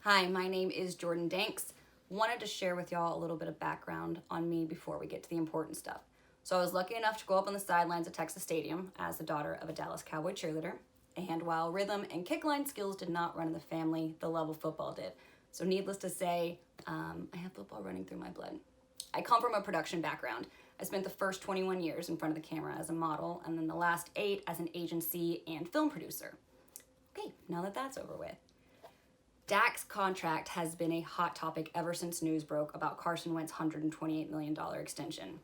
Hi, my name is Jordan Danks. Wanted to share with y'all a little bit of background on me before we get to the important stuff. So I was lucky enough to grow up on the sidelines at Texas Stadium as the daughter of a Dallas Cowboy cheerleader. And while rhythm and kick line skills did not run in the family, the love of football did. So needless to say, I have football running through my blood. I come from a production background. I spent the first 21 years in front of the camera as a model, and then the last 8 as an agency and film producer. Okay, now that that's over with. Dak's contract has been a hot topic ever since news broke about Carson Wentz's $128 million extension.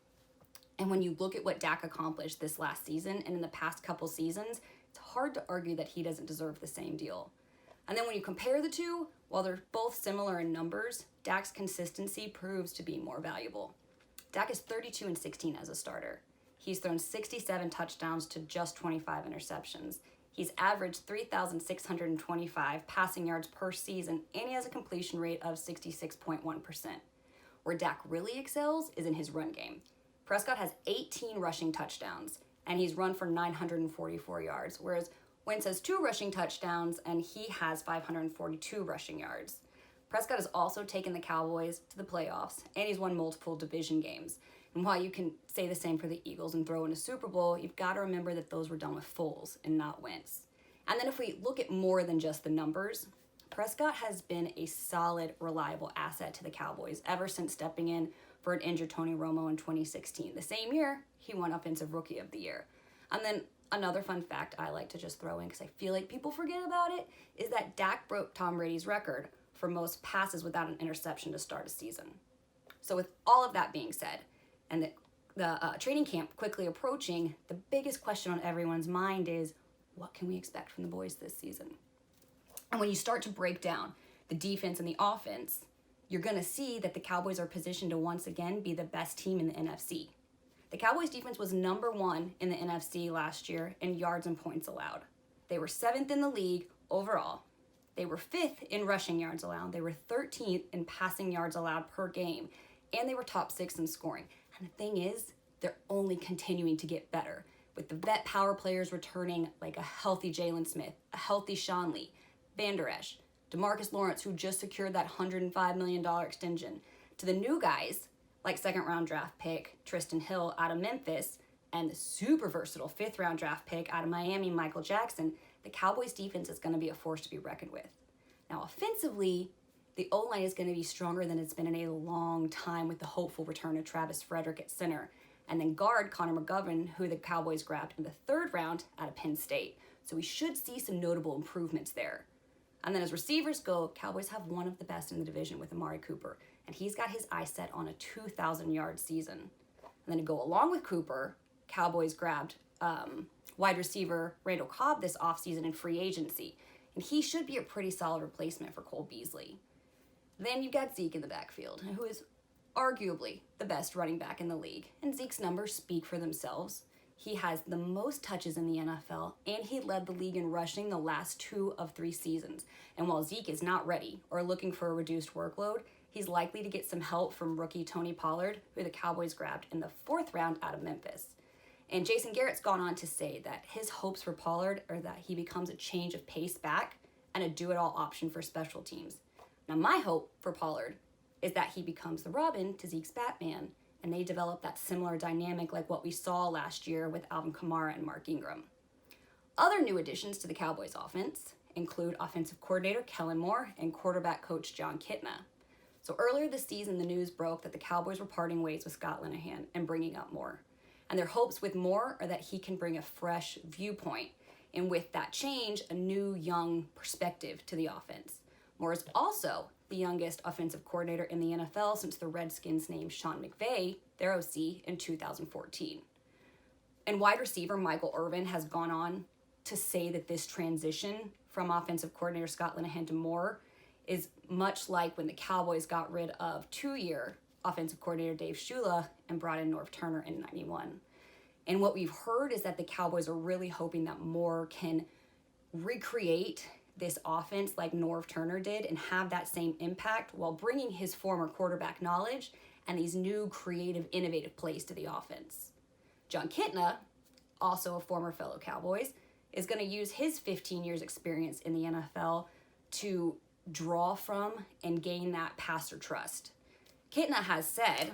And when you look at what Dak accomplished this last season and in the past couple seasons, it's hard to argue that he doesn't deserve the same deal. And then when you compare the two, while they're both similar in numbers, Dak's consistency proves to be more valuable. Dak is 32-16 as a starter. He's thrown 67 touchdowns to just 25 interceptions. He's averaged 3,625 passing yards per season, and he has a completion rate of 66.1%. Where Dak really excels is in his run game. Prescott has 18 rushing touchdowns, and he's run for 944 yards, whereas Wentz has 2 rushing touchdowns, and he has 542 rushing yards. Prescott has also taken the Cowboys to the playoffs, and he's won multiple division games. And while you can say the same for the Eagles and throw in a Super Bowl, you've got to remember that those were done with Foles and not Wentz. And then if we look at more than just the numbers, Prescott has been a solid, reliable asset to the Cowboys ever since stepping in for an injured Tony Romo in 2016. The same year, he won Offensive Rookie of the Year. And then another fun fact I like to just throw in because I feel like people forget about it is that Dak broke Tom Brady's record for most passes without an interception to start a season. So with all of that being said, and the training camp quickly approaching, the biggest question on everyone's mind is, what can we expect from the boys this season? And when you start to break down the defense and the offense, you're going to see that the Cowboys are positioned to once again be the best team in the NFC. The Cowboys defense was number 1 in the NFC last year in yards and points allowed. They were 7th in the league overall. They were 5th in rushing yards allowed. They were 13th in passing yards allowed per game. And they were top 6 in scoring. And the thing is, they're only continuing to get better. With the vet power players returning like a healthy Jalen Smith, a healthy Sean Lee, Van Der Esch, DeMarcus Lawrence, who just secured that $105 million extension, to the new guys like second-round draft pick Tristan Hill out of Memphis and the super versatile fifth-round draft pick out of Miami, Michael Jackson, the Cowboys defense is going to be a force to be reckoned with. Now, offensively, the O-line is going to be stronger than it's been in a long time with the hopeful return of Travis Frederick at center. And then guard Connor McGovern, who the Cowboys grabbed in the 3rd round out of Penn State. So we should see some notable improvements there. And then as receivers go, Cowboys have one of the best in the division with Amari Cooper. And he's got his eyes set on a 2,000-yard season. And then to go along with Cooper, Cowboys grabbed wide receiver Randall Cobb this offseason in free agency. And he should be a pretty solid replacement for Cole Beasley. Then you've got Zeke in the backfield, who is arguably the best running back in the league. And Zeke's numbers speak for themselves. He has the most touches in the NFL, and he led the league in rushing the last 2 of 3 seasons. And while Zeke is not ready or looking for a reduced workload, he's likely to get some help from rookie Tony Pollard, who the Cowboys grabbed in the 4th round out of Memphis. And Jason Garrett's gone on to say that his hopes for Pollard are that he becomes a change of pace back and a do-it-all option for special teams. Now, my hope for Pollard is that he becomes the Robin to Zeke's Batman, and they develop that similar dynamic like what we saw last year with Alvin Kamara and Mark Ingram. Other new additions to the Cowboys offense include offensive coordinator Kellen Moore and quarterback coach Jon Kitna. So earlier this season, the news broke that the Cowboys were parting ways with Scott Linehan and bringing up Moore. And their hopes with Moore are that he can bring a fresh viewpoint, and with that change, a new, young perspective to the offense. Moore is also the youngest offensive coordinator in the NFL since the Redskins named Sean McVay their OC in 2014. And wide receiver Michael Irvin has gone on to say that this transition from offensive coordinator Scott Linehan to Moore is much like when the Cowboys got rid of 2-year offensive coordinator Dave Shula and brought in Norv Turner in '91. And what we've heard is that the Cowboys are really hoping that Moore can recreate this offense like Norv Turner did and have that same impact while bringing his former quarterback knowledge and these new creative, innovative plays to the offense. Jon Kitna, also a former fellow Cowboys, is going to use his 15 years experience in the NFL to draw from and gain that passer trust. Kitna has said,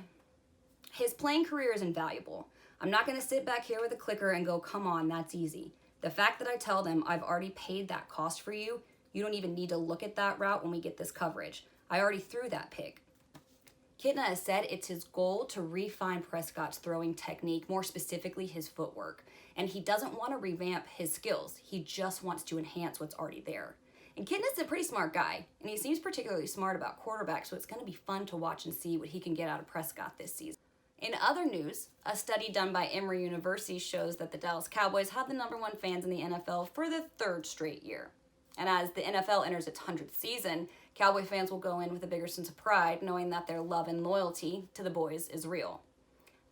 his playing career is invaluable. I'm not going to sit back here with a clicker and go, come on, that's easy. The fact that I tell them I've already paid that cost for you, you don't even need to look at that route when we get this coverage. I already threw that pick. Kitna has said it's his goal to refine Prescott's throwing technique, more specifically his footwork. And he doesn't want to revamp his skills. He just wants to enhance what's already there. And Kitna's a pretty smart guy, and he seems particularly smart about quarterbacks, so it's going to be fun to watch and see what he can get out of Prescott this season. In other news, a study done by Emory University shows that the Dallas Cowboys have the #1 fans in the NFL for the 3rd straight year. And as the NFL enters its 100th season, Cowboy fans will go in with a bigger sense of pride, knowing that their love and loyalty to the boys is real.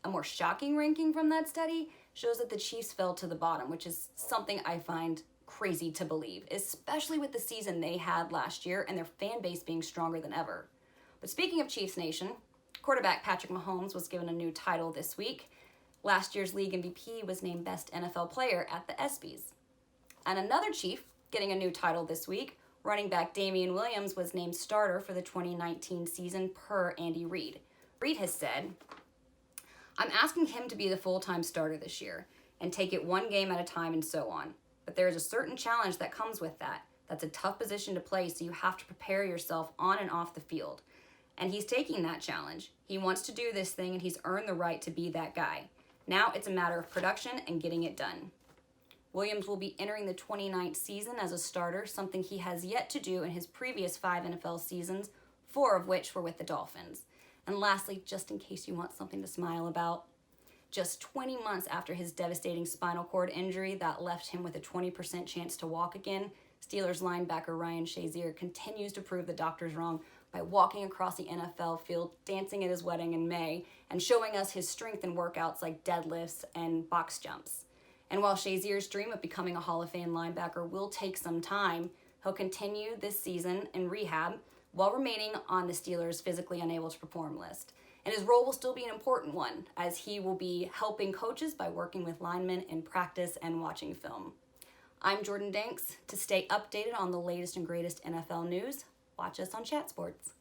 A more shocking ranking from that study shows that the Chiefs fell to the bottom, which is something I find crazy to believe, especially with the season they had last year and their fan base being stronger than ever. But speaking of Chiefs Nation, quarterback Patrick Mahomes was given a new title this week. Last year's league MVP was named Best NFL Player at the ESPYs. And another Chief getting a new title this week, running back Damian Williams was named starter for the 2019 season per Andy Reid. Reid has said, I'm asking him to be the full-time starter this year and take it one game at a time and so on. But there is a certain challenge that comes with that. That's a tough position to play, so you have to prepare yourself on and off the field. And he's taking that challenge. He wants to do this thing, and he's earned the right to be that guy. Now it's a matter of production and getting it done. Williams will be entering the 29th season as a starter, something he has yet to do in his previous 5 NFL seasons, 4 of which were with the Dolphins. And lastly, just in case you want something to smile about, just 20 months after his devastating spinal cord injury that left him with a 20% chance to walk again, Steelers linebacker Ryan Shazier continues to prove the doctors wrong by walking across the NFL field, dancing at his wedding in May, and showing us his strength in workouts like deadlifts and box jumps. And while Shazier's dream of becoming a Hall of Fame linebacker will take some time, he'll continue this season in rehab while remaining on the Steelers' physically unable to perform list. And his role will still be an important one, as he will be helping coaches by working with linemen in practice and watching film. I'm Jordan Danks. To stay updated on the latest and greatest NFL news, watch us on Chat Sports.